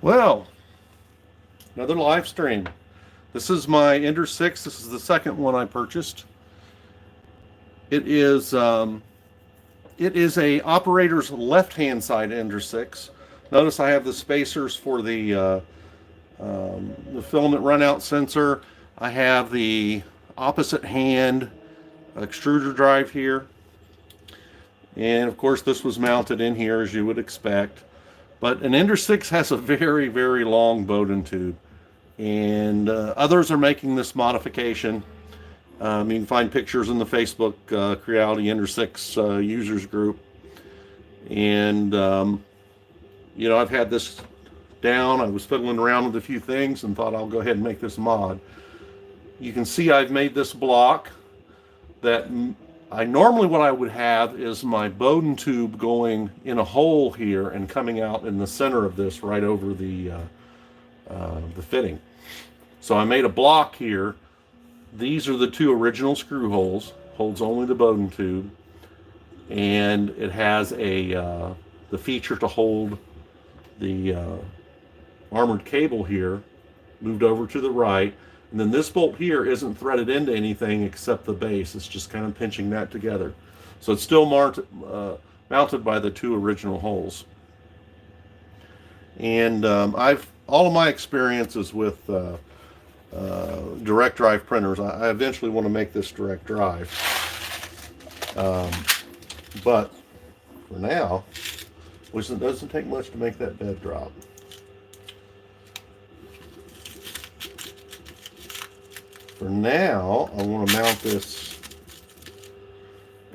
Well, another live stream. This is my Ender 6. This is the second one I purchased. It is a operator's left-hand side Ender 6. Notice I have the spacers for the filament runout sensor. I have the opposite hand extruder drive here. And of course this was mounted in here as you would expect. But an Ender 6 has a very, very long Bowden tube. And others are making this modification. You can find pictures in the Facebook Creality Ender 6 users group. And, you know, I've had this down. I was fiddling around with a few things and thought I'll go ahead and make this mod. You can see I've made this block that normally what I would have is my Bowden tube going in a hole here and coming out in the center of this right over the fitting. So I made a block here. These are the two original screw holes. Holds only the Bowden tube, and it has the feature to hold the armored cable here moved over to the right. And then this bolt here isn't threaded into anything except the base. It's just kind of pinching that together. So it's still mounted by the two original holes. And all of my experiences with direct drive printers, I eventually want to make this direct drive. But for now, which it doesn't take much to make that bed drop. For now, I want to mount this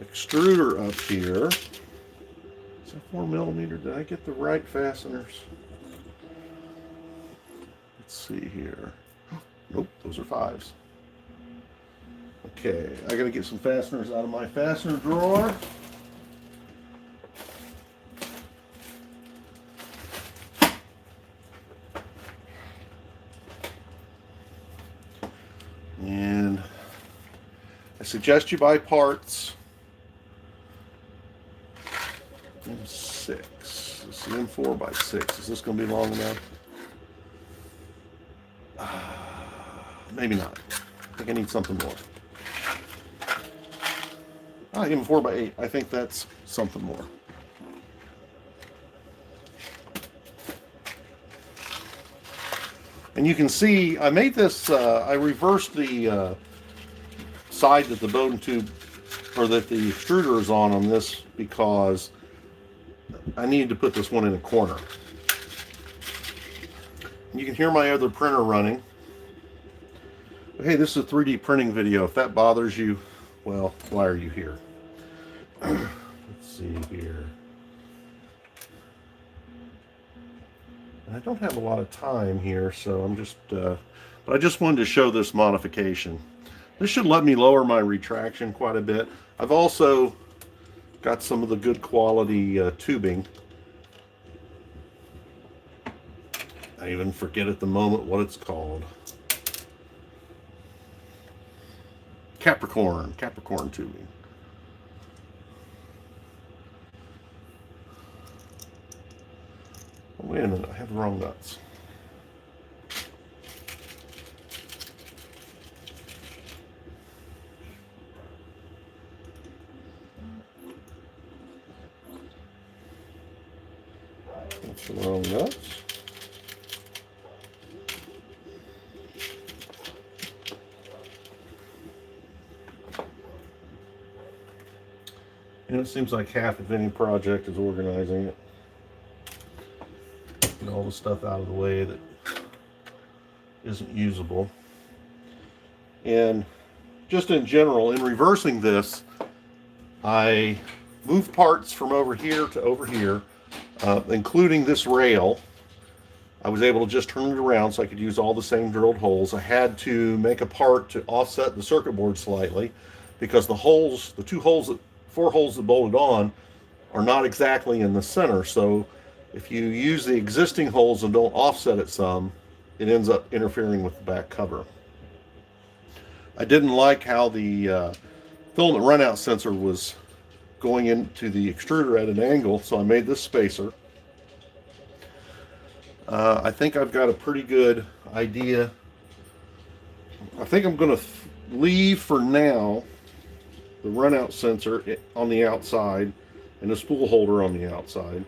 extruder up here. Is that 4mm? Did I get the right fasteners? Let's see here. Nope, those are 5s. Okay, I gotta get some fasteners out of my fastener drawer. And I suggest you buy parts. M6. This is M4x6. Is this going to be long enough? Maybe not. I think I need something more. M4x8. I think that's something more. And you can see I made this, I reversed the side that the Bowden tube, or that the extruder is on this, because I needed to put this one in a corner. You can hear my other printer running. But hey, this is a 3D printing video. If that bothers you, well, why are you here? Let's see here. I don't have a lot of time here, so I'm just, but I just wanted to show this modification. This should let me lower my retraction quite a bit. I've also got some of the good quality tubing. I even forget at the moment what it's called. Capricorn tubing. Oh, wait a minute, I have the wrong nuts. That's the wrong nuts. And it seems like half of any project is organizing it. Get all the stuff out of the way that isn't usable. And just in general, in reversing this, I moved parts from over here to over here, including this rail. I was able to just turn it around so I could use all the same drilled holes. I had to make a part to offset the circuit board slightly, because the holes, the four holes that bolted on, are not exactly in the center. So if you use the existing holes and don't offset it some, it ends up interfering with the back cover. I didn't like how the filament runout sensor was going into the extruder at an angle, so I made this spacer. I think I've got a pretty good idea. I think I'm going to leave for now the runout sensor on the outside and the spool holder on the outside.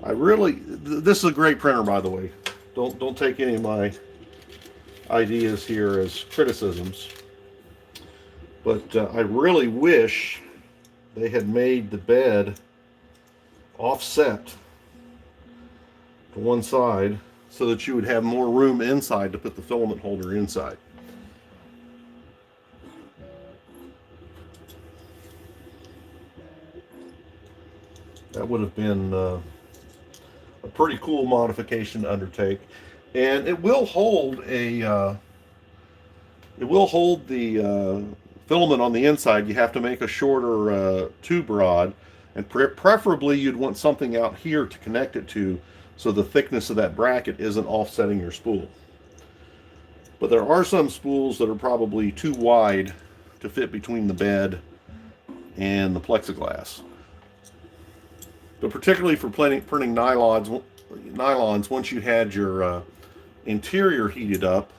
This is a great printer, by the way. Don't take any of my ideas here as criticisms. But I really wish they had made the bed offset to one side so that you would have more room inside to put the filament holder inside. That would have been a pretty cool modification to undertake, and it will hold the filament on the inside. You have to make a shorter tube rod, and preferably you'd want something out here to connect it to, so the thickness of that bracket isn't offsetting your spool. But there are some spools that are probably too wide to fit between the bed and the plexiglass. But particularly for printing nylons, once you had your interior heated up,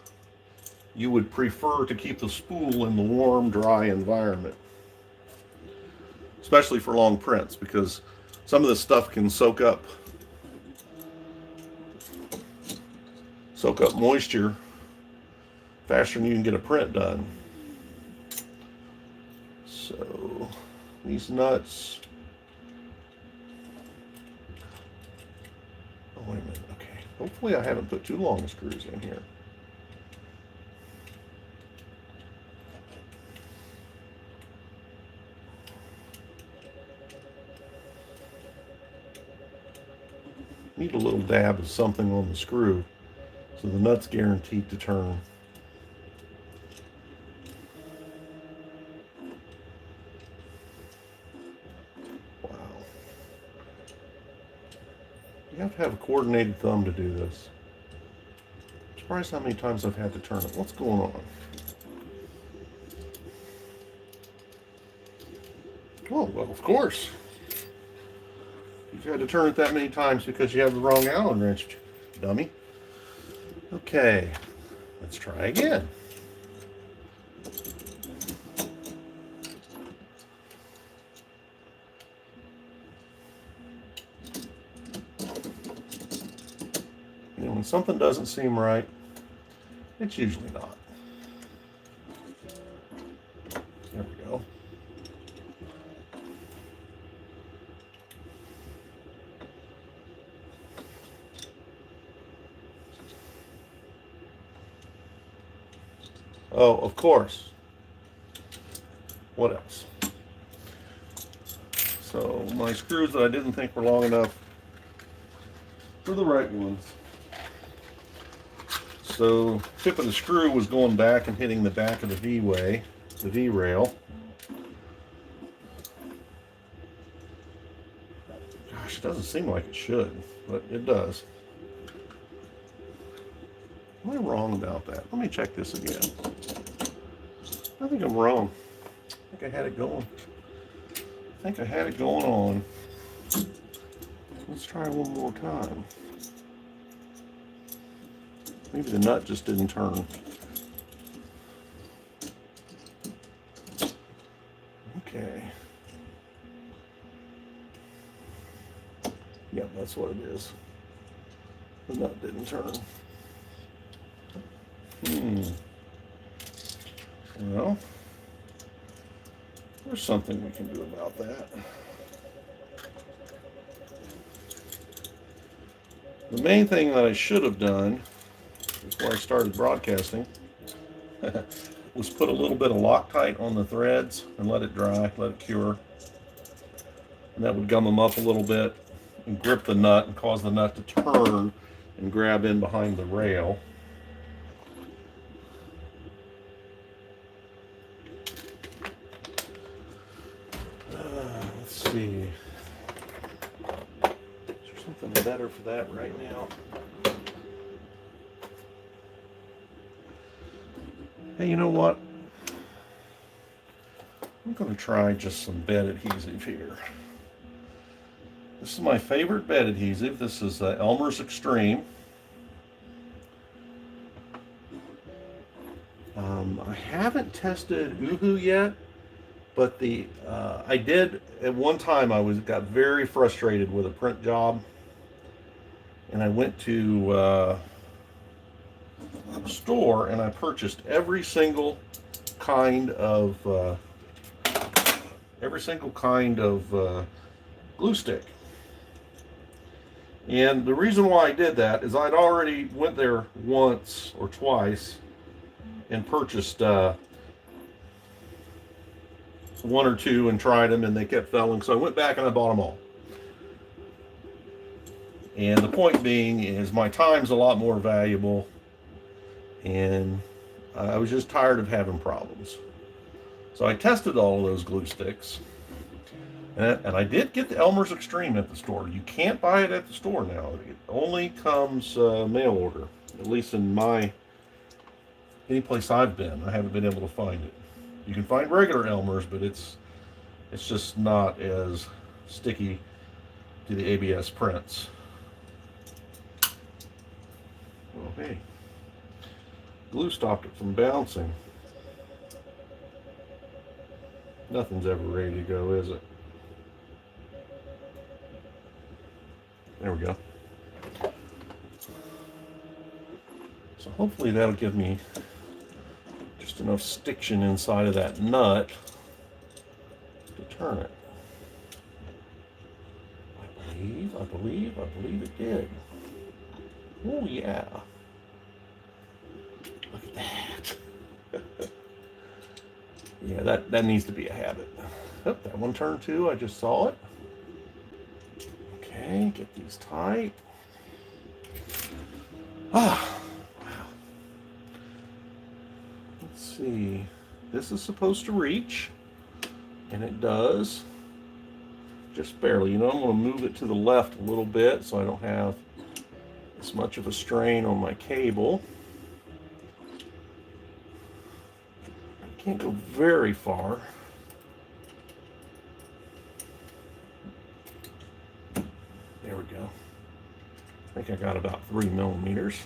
you would prefer to keep the spool in the warm, dry environment. Especially for long prints, because some of this stuff can soak up moisture faster than you can get a print done. So these nuts. Oh, wait a minute. Okay. Hopefully I haven't put too long screws in here. Need a little dab of something on the screw so the nut's guaranteed to turn. Wow. You have to have a coordinated thumb to do this. I'm surprised how many times I've had to turn it. What's going on? Oh, well, of course. You've had to turn it that many times because you have the wrong Allen wrench, dummy. Okay, let's try again. And when something doesn't seem right, it's usually not. There we go. Oh, of course. What else? So my screws that I didn't think were long enough were the right ones. So tip of the screw was going back and hitting the back of the V-way, the V-rail. Gosh, it doesn't seem like it should, but it does. Am I wrong about that? Let me check this again. I think I'm wrong. I think I had it going. I think I had it going on. Let's try one more time. Maybe the nut just didn't turn. Okay. Yep, that's what it is. The nut didn't turn. Well, there's something we can do about that. The main thing that I should have done before I started broadcasting was put a little bit of Loctite on the threads and let it dry, let it cure. And that would gum them up a little bit and grip the nut and cause the nut to turn and grab in behind the rail. Let's see. Is there something better for that right now? Hey, you know what? I'm going to try just some bed adhesive here. This is my favorite bed adhesive. This is Elmer's Extreme. I haven't tested Uhu yet, but I did at one time. Got very frustrated with a print job, and I went to a store and I purchased every single kind of glue stick. And the reason why I did that is I'd already went there once or twice and purchased one or two and tried them, and they kept failing. So I went back and I bought them all. And the point being is my time's a lot more valuable, and I was just tired of having problems. So I tested all of those glue sticks. And I did get the Elmer's Extreme at the store. You can't buy it at the store now. It only comes mail order. At least in any place I've been, I haven't been able to find it. You can find regular Elmer's, but it's just not as sticky to the ABS prints. Well, hey, glue stopped it from bouncing. Nothing's ever ready to go, is it? There we go. So hopefully that'll give me just enough stiction inside of that nut to turn it. I believe it did. Oh yeah. Look at that. Yeah, that needs to be a habit. Oh, that one turned too. I just saw it. Okay, get these tight. Ah, wow. Let's see. This is supposed to reach, and it does. Just barely. You know, I'm going to move it to the left a little bit so I don't have as much of a strain on my cable. I can't go very far. There we go. I think I got about 3 millimeters.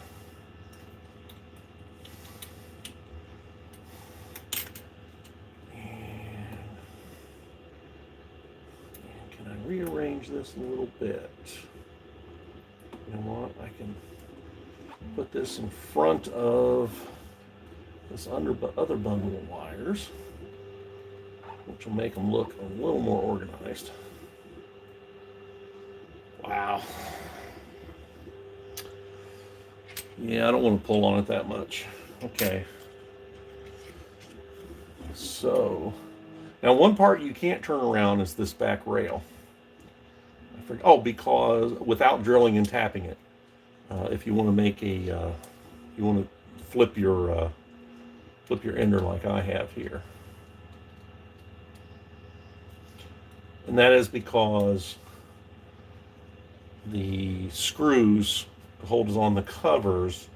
And can I rearrange this a little bit? You know what? I can put this in front of this other bundle of wires, which will make them look a little more organized. Wow. Yeah, I don't want to pull on it that much. Okay. So, now one part you can't turn around is this back rail. Because without drilling and tapping it, if you want to make you want to flip your ender like I have here. And that is because the screws to hold on the covers,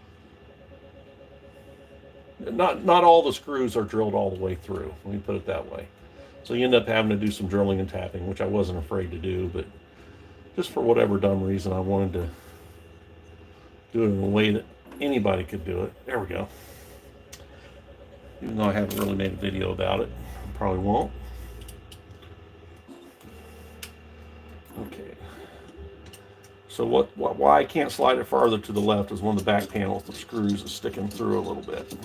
not all the screws are drilled all the way through, let me put it that way. So you end up having to do some drilling and tapping, which I wasn't afraid to do, but just for whatever dumb reason I wanted to do it in a way that anybody could do it. There we go. Even though I haven't really made a video about it, I probably won't. Okay. So why I can't slide it farther to the left is one of the back panels, the screws is sticking through a little bit.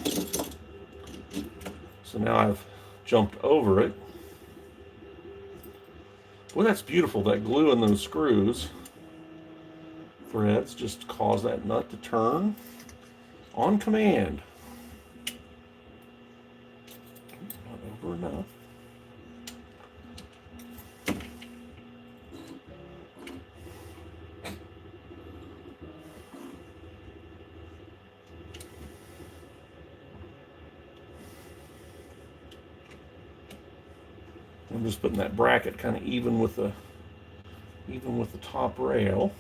So now I've jumped over it. Boy, that's beautiful. That glue in those screws threads just cause that nut to turn on command. Not over enough. I'm just putting that bracket kind of even with the top rail.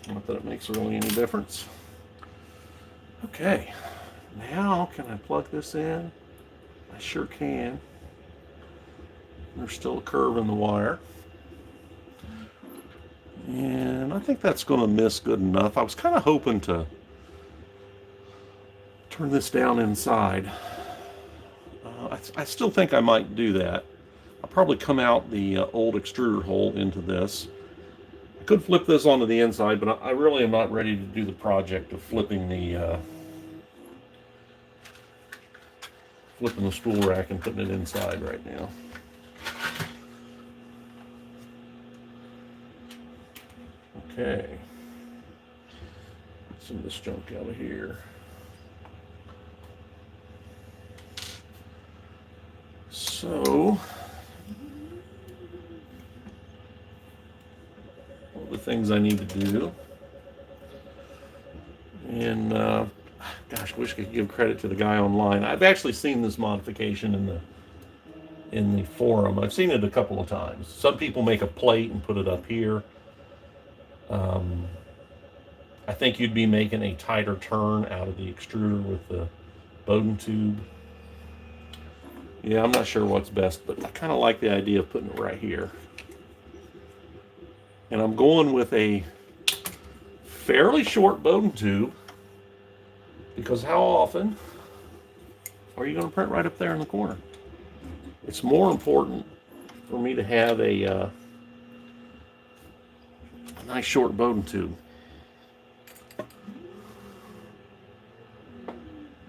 Not that it makes really any difference. Okay, now can I plug this in? I sure can. There's still a curve in the wire. And I think that's going to miss good enough. I was kind of hoping to turn this down inside. I still think I might do that. I'll probably come out the old extruder hole into this. I could flip this onto the inside, but I really am not ready to do the project of flipping the spool rack and putting it inside right now. Okay. Get some of this junk out of here. So, all the things I need to do. And gosh, wish I could give credit to the guy online. I've actually seen this modification in the forum. I've seen it a couple of times. Some people make a plate and put it up here. I think you'd be making a tighter turn out of the extruder with the Bowden tube. Yeah, I'm not sure what's best, but I kind of like the idea of putting it right here. And I'm going with a fairly short Bowden tube, because how often are you going to print right up there in the corner? It's more important for me to have a nice short Bowden tube.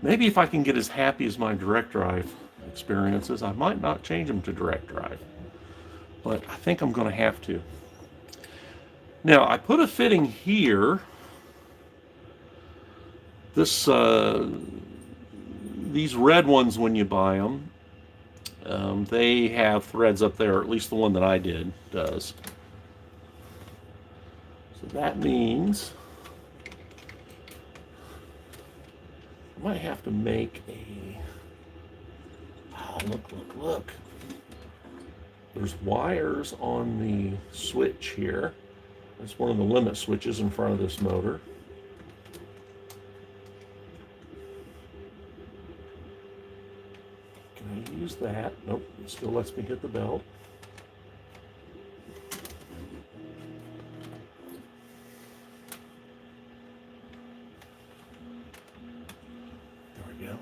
Maybe if I can get as happy as my direct drive experiences, I might not change them to direct drive, but I think I'm going to have to. Now, I put a fitting here. This these red ones, when you buy them, they have threads up there, or at least the one that I did does. So that means I might have to make a... Oh, look. There's wires on the switch here. That's one of the limit switches in front of this motor. Can I use that? Nope, it still lets me hit the belt. There we go.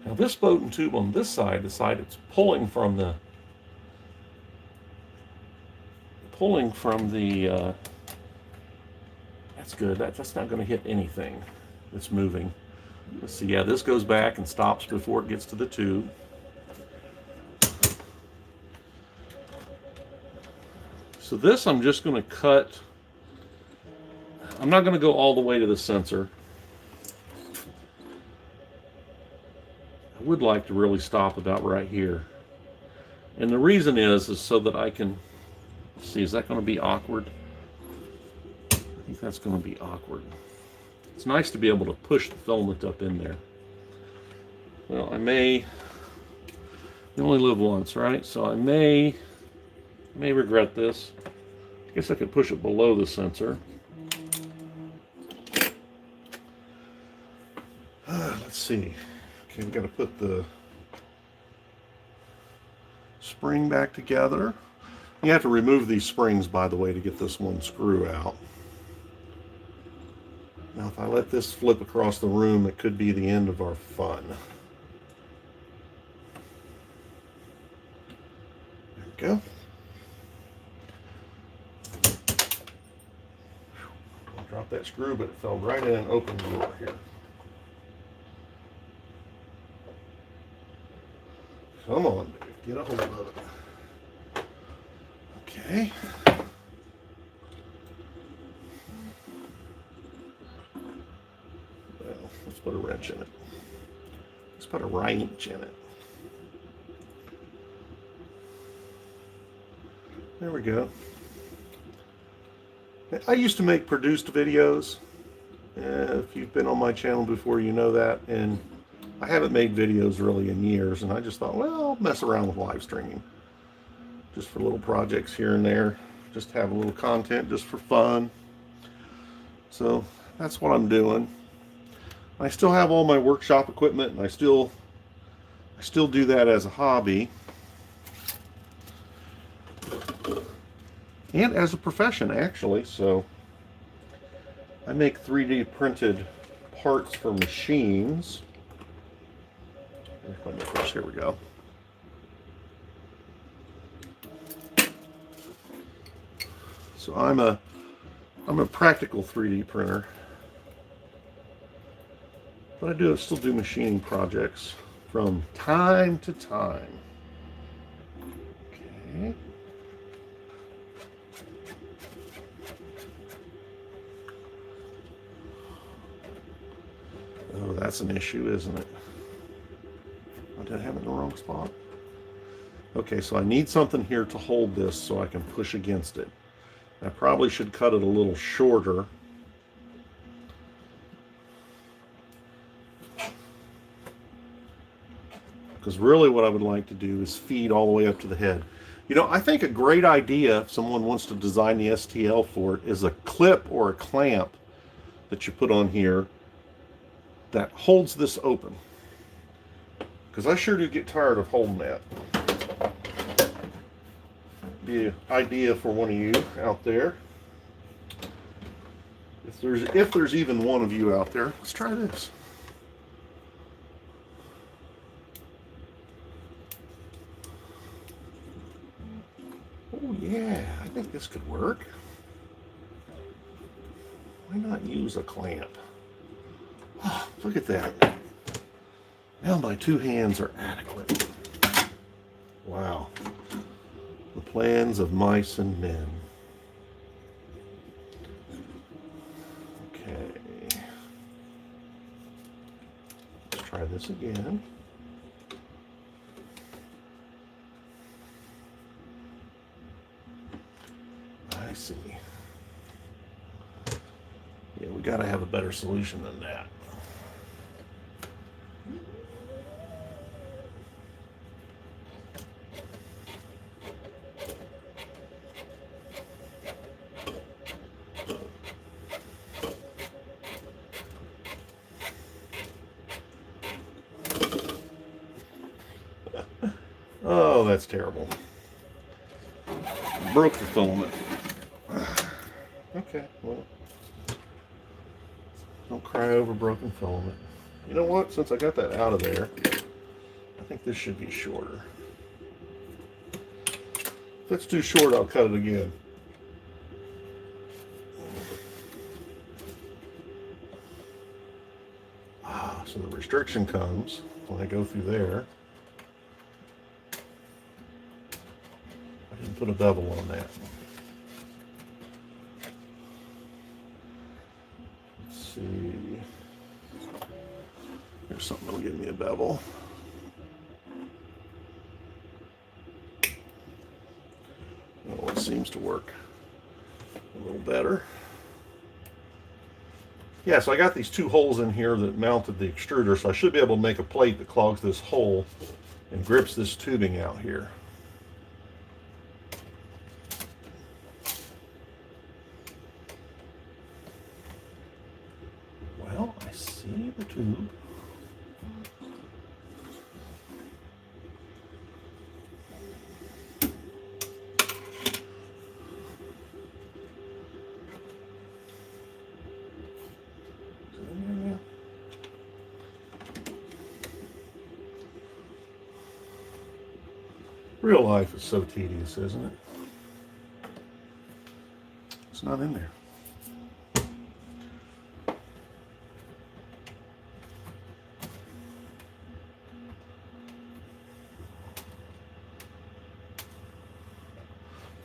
Now this Bowden tube on this side, the side it's pulling from the that's good. That's not going to hit anything that's moving. Let's see. Yeah, this goes back and stops before it gets to the tube. So this I'm just going to cut. I'm not going to go all the way to the sensor. I would like to really stop about right here. And the reason is so that I can see, is that going to be awkward? I think that's going to be awkward. It's nice to be able to push the filament up in there. Well, I may, you only live once, right? So I may regret this. I guess I could push it below the sensor. Let's see. Okay, we've got to put the spring back together. You have to remove these springs, by the way, to get this one screw out. Now, if I let this flip across the room, it could be the end of our fun. There we go. I'll drop that screw, but it fell right in and opened the door here. Come on, dude. Get a hold of it. Okay. Well, let's put a wrench in it. Let's put a wrench in it. There we go. I used to make produced videos. If you've been on my channel before, you know that. And I haven't made videos really in years. And I just thought, well, I'll mess around with live streaming. Just for little projects here and there, just have a little content just for fun. So that's what I'm doing. I still have all my workshop equipment, and I still do that as a hobby. and as a profession, actually. So I make 3D printed parts for machines. Here we go. So I'm a practical 3D printer, but I still do machining projects from time to time. Okay. Oh, that's an issue, isn't it? Oh, did I have it in the wrong spot? Okay, so I need something here to hold this so I can push against it. I probably should cut it a little shorter. Because really what I would like to do is feed all the way up to the head. You know, I think a great idea, if someone wants to design the STL for it, is a clip or a clamp that you put on here that holds this open. Because I sure do get tired of holding that. Be an idea for one of you out there. If there's even one of you out there, let's try this. Oh yeah, I think this could work. Why not use a clamp? Oh, look at that. Now my two hands are adequate. Wow. The plans of mice and men. Okay. Let's try this again. I see. Yeah, we gotta have a better solution than that. Oh, that's terrible. Broke the filament. Okay, well, don't cry over broken filament. You know what? Since I got that out of there, I think this should be shorter. If it's too short, I'll cut it again. So the restriction comes when I go through there. I didn't put a bevel on that. Let's see. There's something that'll give me a bevel. Oh, it seems to work a little better. Yeah, so I got these two holes in here that mounted the extruder, so I should be able to make a plate that clogs this hole and grips this tubing out here. Well, I see the tube. Real life is so tedious, isn't it? It's not in there.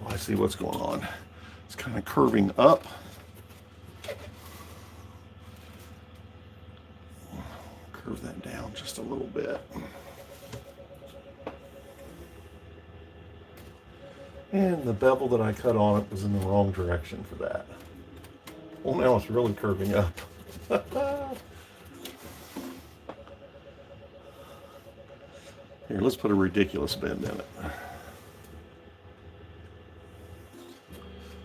Well, I see what's going on. It's kind of curving up. Curve that down just a little bit. And the bevel that I cut on it was in the wrong direction for that. Well, now it's really curving up. Here, let's put a ridiculous bend in it.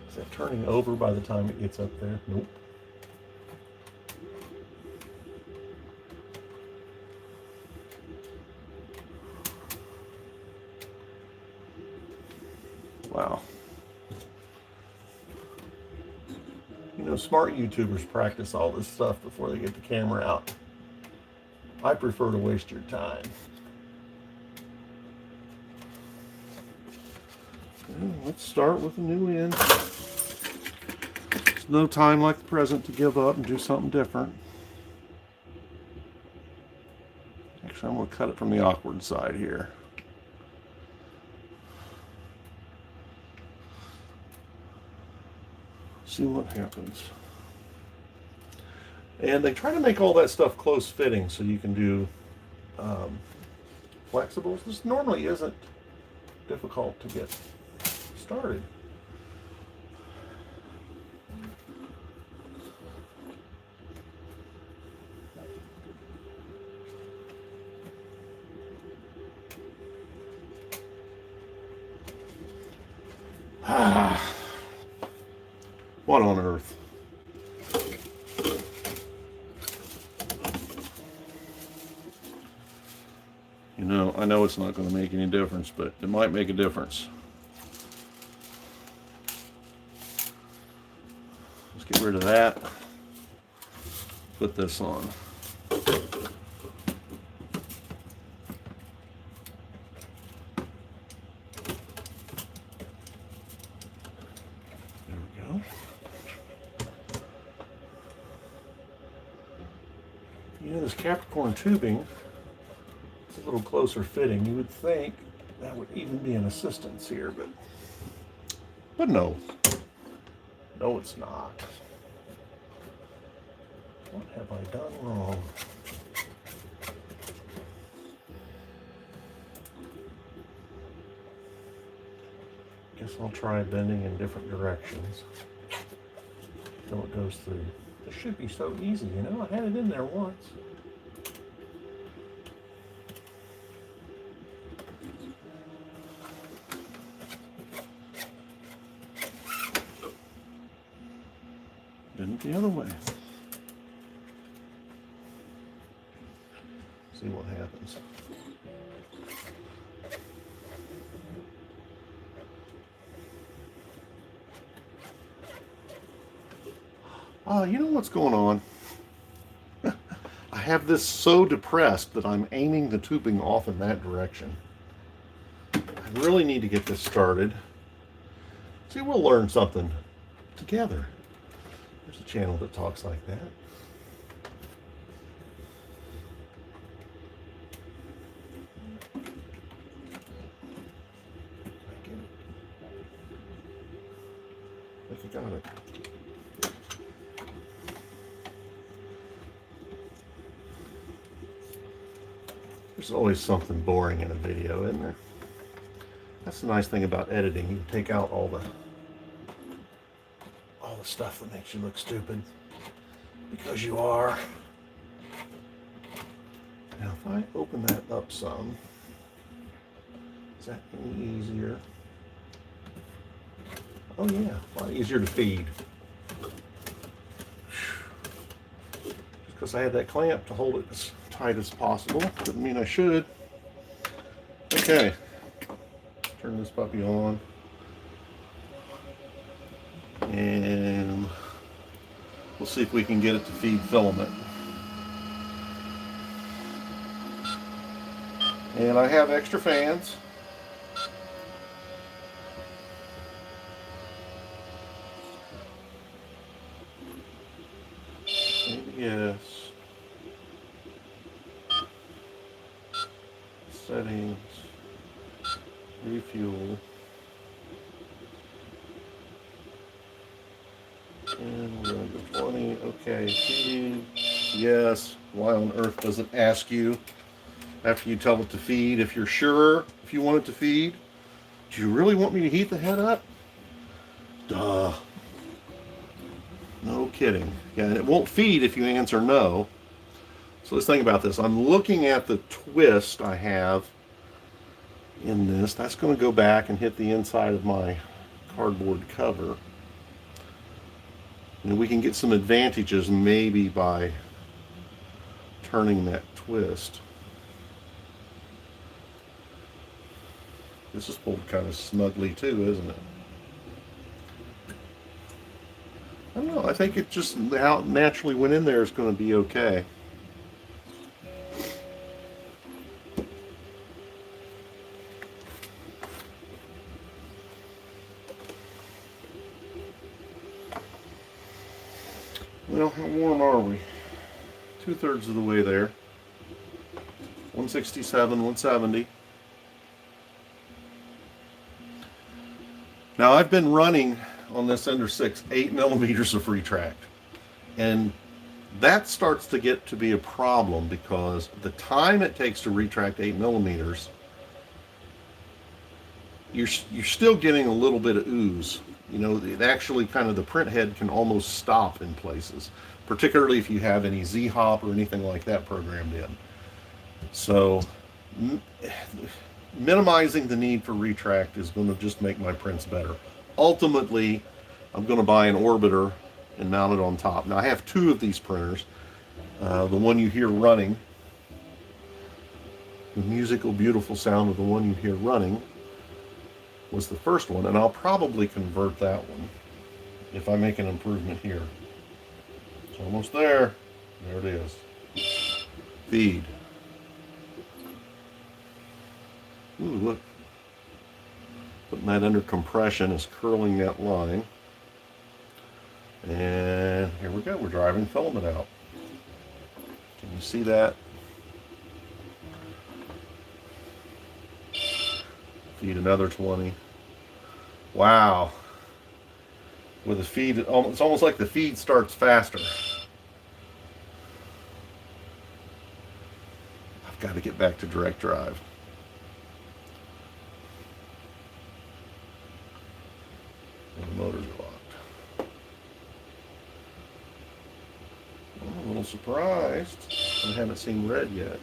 Is that turning over by the time it gets up there? Nope. Wow. You know, smart YouTubers practice all this stuff before they get the camera out. I prefer to waste your time. Let's start with a new end. There's no time like the present to give up and do something different. Actually, I'm going to cut it from the awkward side here. See what happens. And they try to make all that stuff close fitting so you can do flexibles. This normally isn't difficult to get started. What on earth? You know, I know it's not going to make any difference, but it might make a difference. Let's get rid of that. Put this on. There we go. You know, this Capricorn tubing, it's a little closer fitting. You would think that would even be an assistance here, but no. No, it's not. What have I done wrong? Guess I'll try bending in different directions until it goes through. This should be so easy, you know? I had it in there once. Bend it the other way. See what happens. You know what's going on? I have this so depressed that I'm aiming the tubing off in that direction. I really need to get this started. See, we'll learn something together. There's a channel that talks like that. I think I got it. There's always something boring in a video, isn't there? That's the nice thing about editing. You can take out all the stuff that makes you look stupid, because you are. Now if I open that up some, is that any easier? Oh yeah, a lot easier to feed. Just because I had that clamp to hold it as tight as possible doesn't mean I should. Okay, turn this puppy on. And we'll see if we can get it to feed filament. And I have extra fans. Yes. Settings. Refuel. And we're going to go 20. Okay, feed. Yes. Why on earth does it ask you after you tell it to feed if you're sure if you want it to feed? Do you really want me to heat the head up? Duh. No kidding. Yeah, and it won't feed if you answer no. So let's think about this. I'm looking at the twist I have in this. That's going to go back and hit the inside of my cardboard cover. And we can get some advantages maybe by turning that twist. This is pulled kind of snugly too, isn't it? I don't know. think it just how it naturally went in there is going to be okay. Well, how warm are we? 2/3 of the way there. 167, 170. Now I've been running on this Ender 6 8mm of retract, and that starts to get to be a problem because the time it takes to retract 8mm, you're still getting a little bit of ooze. You know, it actually kind of, the print head can almost stop in places, particularly if you have any Z-hop or anything like that programmed in. So minimizing the need for retract is going to just make my prints better. Ultimately, I'm going to buy an orbiter and mount it on top. Now I have two of these printers. The one you hear running, the musical, beautiful sound of the one you hear running, was the first one, and I'll probably convert that one if I make an improvement here. It's almost there. There it is. Feed. Ooh, look. Putting that under compression is curling that line. And here we go. We're driving filament out. Can you see that? Feed another 20. Wow. With the feed, it's almost like the feed starts faster. I've got to get back to direct drive. And the motors are locked. I'm a little surprised. I haven't seen red yet.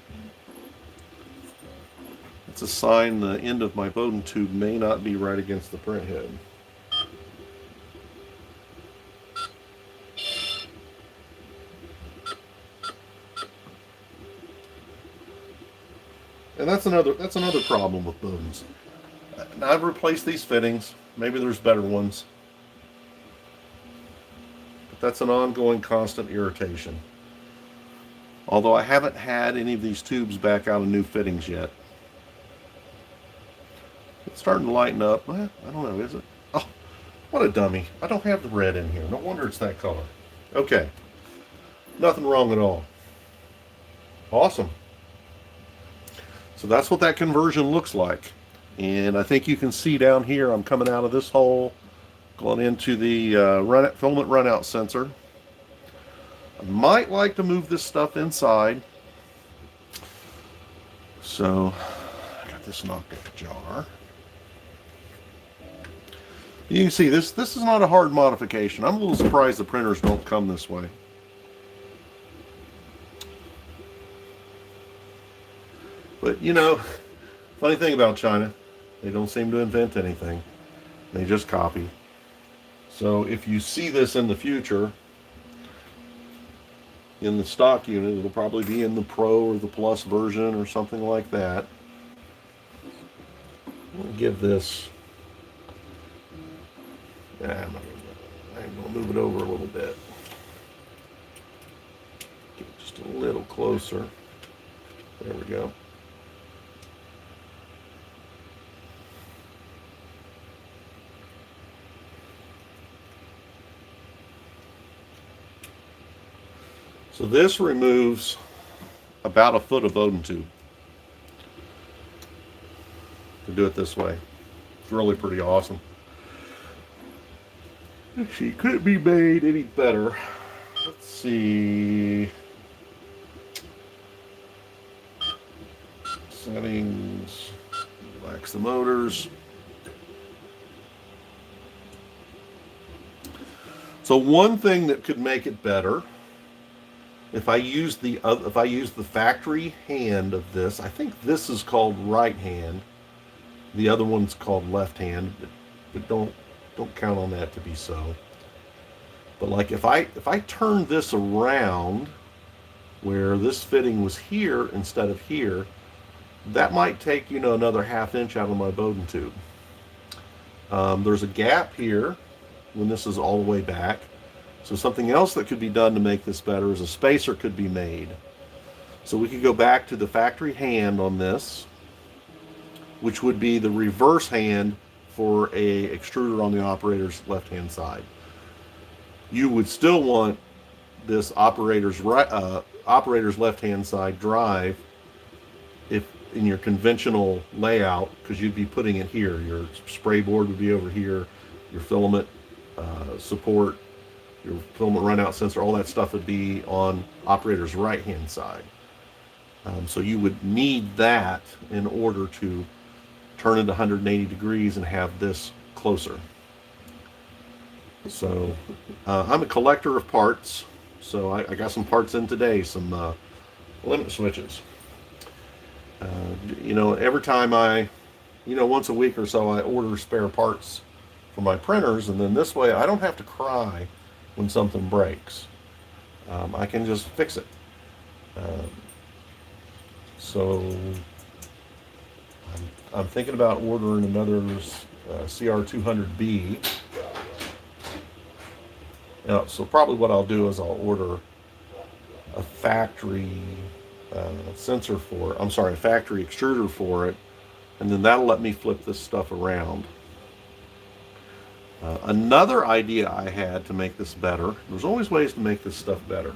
It's a sign the end of my Bowden tube may not be right against the print head. And that's another problem with Bowdens. Now I've replaced these fittings. Maybe there's better ones. But that's an ongoing constant irritation. Although I haven't had any of these tubes back out of new fittings yet. It's starting to lighten up. Well, I don't know, is it? Oh, what a dummy. I don't have the red in here. No wonder it's that color. Okay. Nothing wrong at all. Awesome. So that's what that conversion looks like. And I think you can see down here, I'm coming out of this hole, going into the filament runout sensor. I might like to move this stuff inside. So, I got this knocked out the jar. You can see this is not a hard modification. I'm a little surprised the printers don't come this way. But you know, funny thing about China, they don't seem to invent anything. They just copy. So if you see this in the future, in the stock unit, it'll probably be in the Pro or the Plus version or something like that. I'm going to give this... I'm going to move it over a little bit. Get just a little closer. There we go. So this removes about a foot of Bowden tube. To do it this way. It's really pretty awesome. She couldn't be made any better. Let's see. Settings. Relax the motors. So one thing that could make it better, if I use the factory hand of this, I think this is called right hand. The other one's called left hand, but don't count on that to be so. But like if I turn this around where this fitting was here instead of here, that might take, you know, another 1/2 inch out of my Bowden tube. There's a gap here when this is all the way back. So something else that could be done to make this better is a spacer could be made. So we could go back to the factory hand on this, which would be the reverse hand for a extruder on the operator's left-hand side. You would still want this operator's left-hand side drive if in your conventional layout, because you'd be putting it here. Your spray board would be over here, your filament support, your filament runout sensor, all that stuff would be on operator's right-hand side. So you would need that in order to turn it 180 degrees and have this closer. So I'm a collector of parts, so I got some parts in today, some limit switches. Every time once a week or so, I order spare parts for my printers, and then this way I don't have to cry when something breaks. I can just fix it. So I'm thinking about ordering another CR200B. So probably what I'll do is I'll order a factory sensor for it. I'm sorry, a factory extruder for it, and then that'll let me flip this stuff around. Another idea I had to make this better, there's always ways to make this stuff better,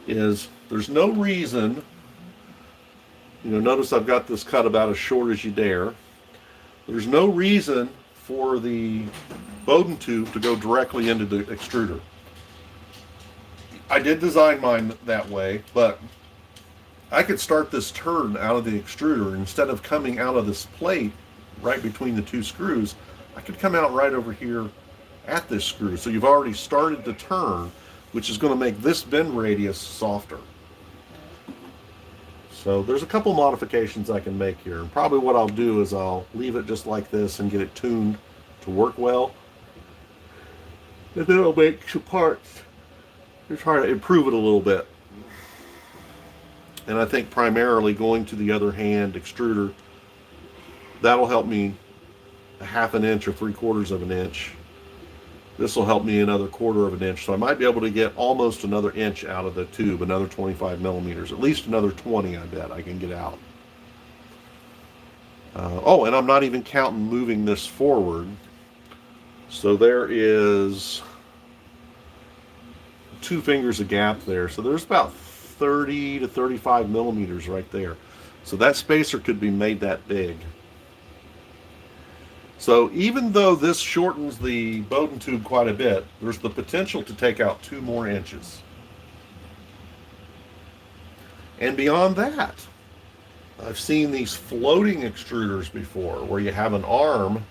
is there's no reason, notice I've got this cut about as short as you dare. There's no reason for the Bowden tube to go directly into the extruder. I did design mine that way, but I could start this turn out of the extruder. Instead of coming out of this plate right between the two screws, I could come out right over here at this screw. So you've already started the turn, which is going to make this bend radius softer. So there's a couple modifications I can make here. And probably what I'll do is I'll leave it just like this and get it tuned to work well. And then I'll make some parts to try to improve it a little bit. And I think primarily going to the other hand extruder, that'll help me a half an inch or 3/4 of an inch. This will help me another 1/4 of an inch. So I might be able to get almost another inch out of the tube, another 25 millimeters, at least another 20, I bet I can get out. And I'm not even counting moving this forward. So there is 2 fingers of gap there. So there's about 30 to 35 millimeters right there. So that spacer could be made that big. So even though this shortens the Bowden tube quite a bit, there's the potential to take out 2 more inches. And beyond that, I've seen these floating extruders before where you have an arm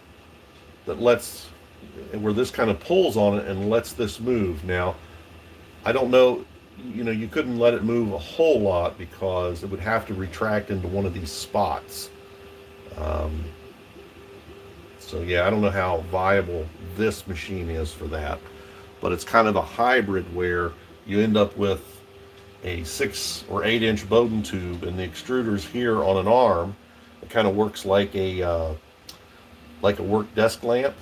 that where this kind of pulls on it and lets this move. Now, I don't know, you couldn't let it move a whole lot because it would have to retract into one of these spots. So yeah, I don't know how viable this machine is for that, but it's kind of a hybrid where you end up with a 6 or 8 inch Bowden tube and the extruder's here on an arm. It kind of works like a work desk lamp,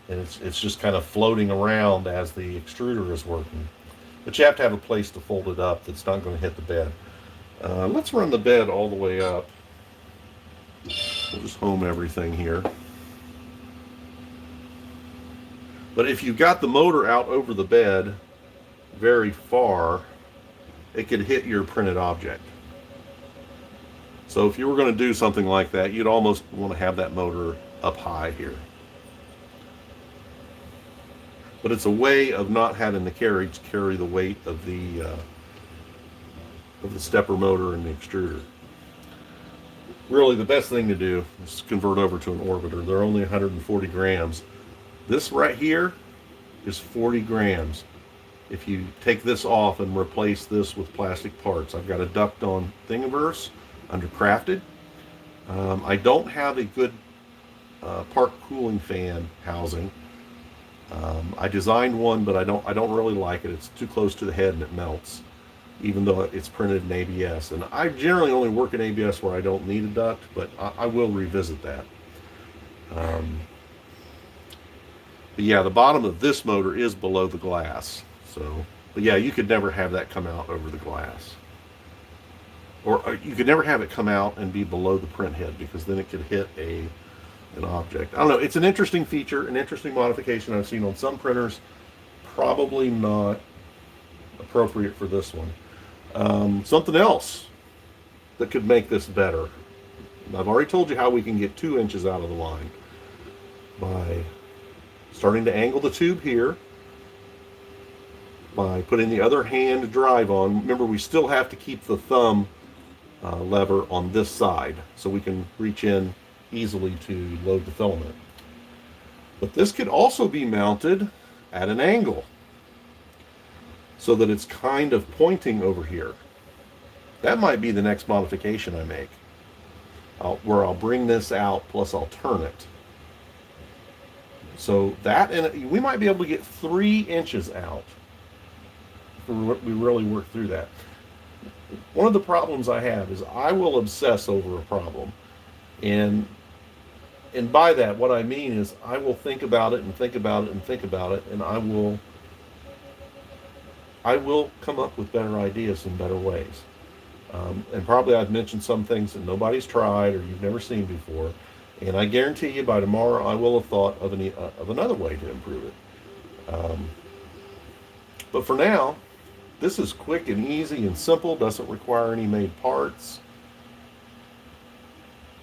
and it's just kind of floating around as the extruder is working. But you have to have a place to fold it up that's not going to hit the bed. Let's run the bed all the way up. We'll just home everything here. But if you've got the motor out over the bed very far, it could hit your printed object. So if you were going to do something like that, you'd almost want to have that motor up high here. But it's a way of not having the carriage carry the weight of the stepper motor and the extruder. Really, the best thing to do is convert over to an orbiter. They're only 140 grams. This right here is 40 grams. If you take this off and replace this with plastic parts, I've got a duct on Thingiverse under Crafted. I don't have a good park cooling fan housing. I designed one, but I don't really like it. It's too close to the head and it melts, even though it's printed in ABS. And I generally only work in ABS where I don't need a duct, but I will revisit that. But yeah, the bottom of this motor is below the glass. So, but yeah, you could never have that come out over the glass. Or you could never have it come out and be below the print head, because then it could hit an object. I don't know. It's an interesting feature, an interesting modification I've seen on some printers. Probably not appropriate for this one. Something else that could make this better. I've already told you how we can get 2 inches out of the line by starting to angle the tube here, by putting the other hand drive on. Remember, we still have to keep the thumb lever on this side so we can reach in easily to load the filament. But this could also be mounted at an angle so that it's kind of pointing over here. That might be the next modification I make, where I'll bring this out plus I'll turn it. So that, and we might be able to get 3 inches out if we really work through that. One of the problems I have is I will obsess over a problem, and by that what I mean is I will think about it and think about it and think about it, and I will come up with better ideas and better ways. And probably I've mentioned some things that nobody's tried or you've never seen before, and I guarantee you by tomorrow I will have thought of another way to improve it. But for now, this is quick and easy and simple, doesn't require any made parts.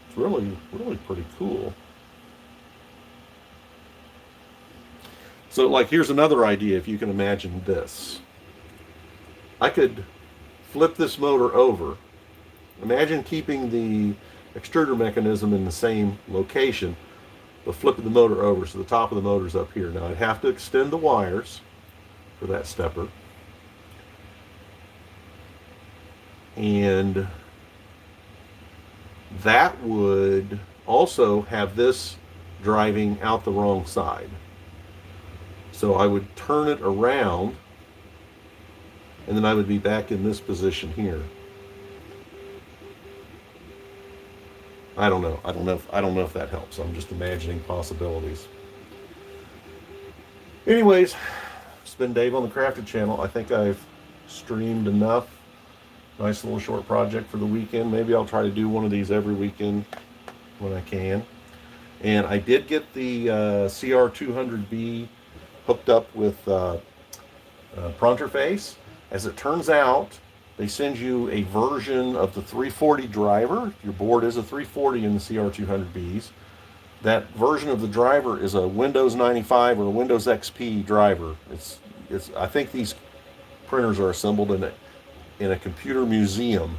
It's really, really pretty cool. So, like, here's another idea, if you can imagine this. I could flip this motor over. Imagine keeping the extruder mechanism in the same location, but flipping the motor over so the top of the motor's up here. Now, I'd have to extend the wires for that stepper. And that would also have this driving out the wrong side. So I would turn it around, and then I would be back in this position here. I don't know if that helps. I'm just imagining possibilities. Anyways, it's been Dave on the Crafted channel. I think I've streamed enough. Nice little short project for the weekend. Maybe I'll try to do one of these every weekend when I can. And I did get the CR200B hooked up with Pronterface. As it turns out, they send you a version of the 340 driver. Your board is a 340 in the CR200Bs. That version of the driver is a Windows 95 or a Windows XP driver. I think these printers are assembled in a computer museum.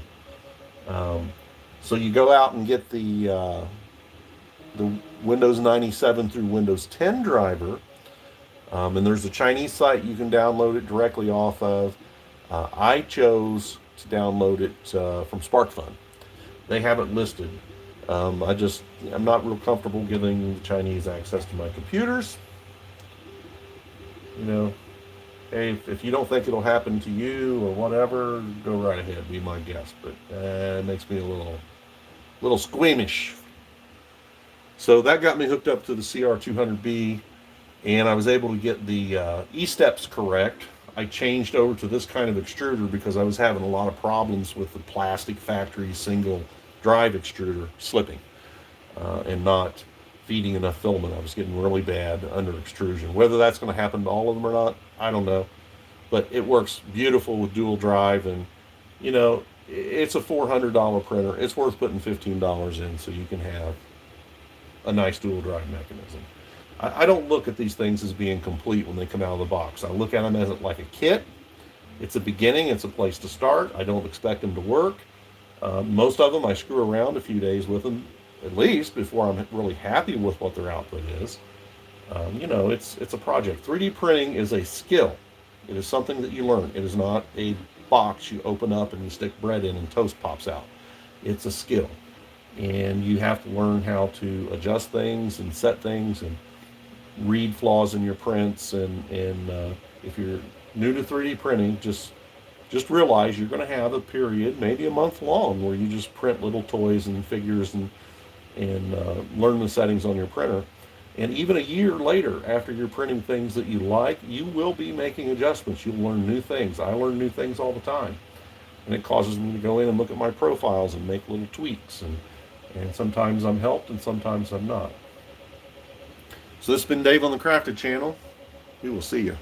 So you go out and get the Windows 97 through Windows 10 driver, and there's a Chinese site you can download it directly off of. I chose to download it from SparkFun. They have it listed. I'm not real comfortable giving the Chinese access to my computers. You know, hey, if you don't think it'll happen to you or whatever, go right ahead, be my guest. But it makes me a little squeamish. So that got me hooked up to the CR200B, and I was able to get the E-steps correct. I changed over to this kind of extruder because I was having a lot of problems with the plastic factory single drive extruder slipping and not feeding enough filament. I was getting really bad under extrusion. Whether that's going to happen to all of them or not, I don't know. But it works beautiful with dual drive, and you know, it's a $400 printer. It's worth putting $15 in so you can have a nice dual drive mechanism. I don't look at these things as being complete when they come out of the box. I look at them as like a kit. It's a beginning. It's a place to start. I don't expect them to work. Most of them I screw around a few days with them, at least, before I'm really happy with what their output is. You know, it's a project. 3D printing is a skill. It is something that you learn. It is not a box you open up and you stick bread in and toast pops out. It's a skill. And you have to learn how to adjust things and set things and read flaws in your prints. And if you're new to 3D printing, just realize you're going to have a period, maybe a month long, where you just print little toys and figures and learn the settings on your printer. And even a year later, after you're printing things that you like, you will be making adjustments. You'll learn new things. I learn new things all the time. And it causes me to go in and look at my profiles and make little tweaks. And sometimes I'm helped and sometimes I'm not. So this has been Dave on the Crafted channel. We will see you.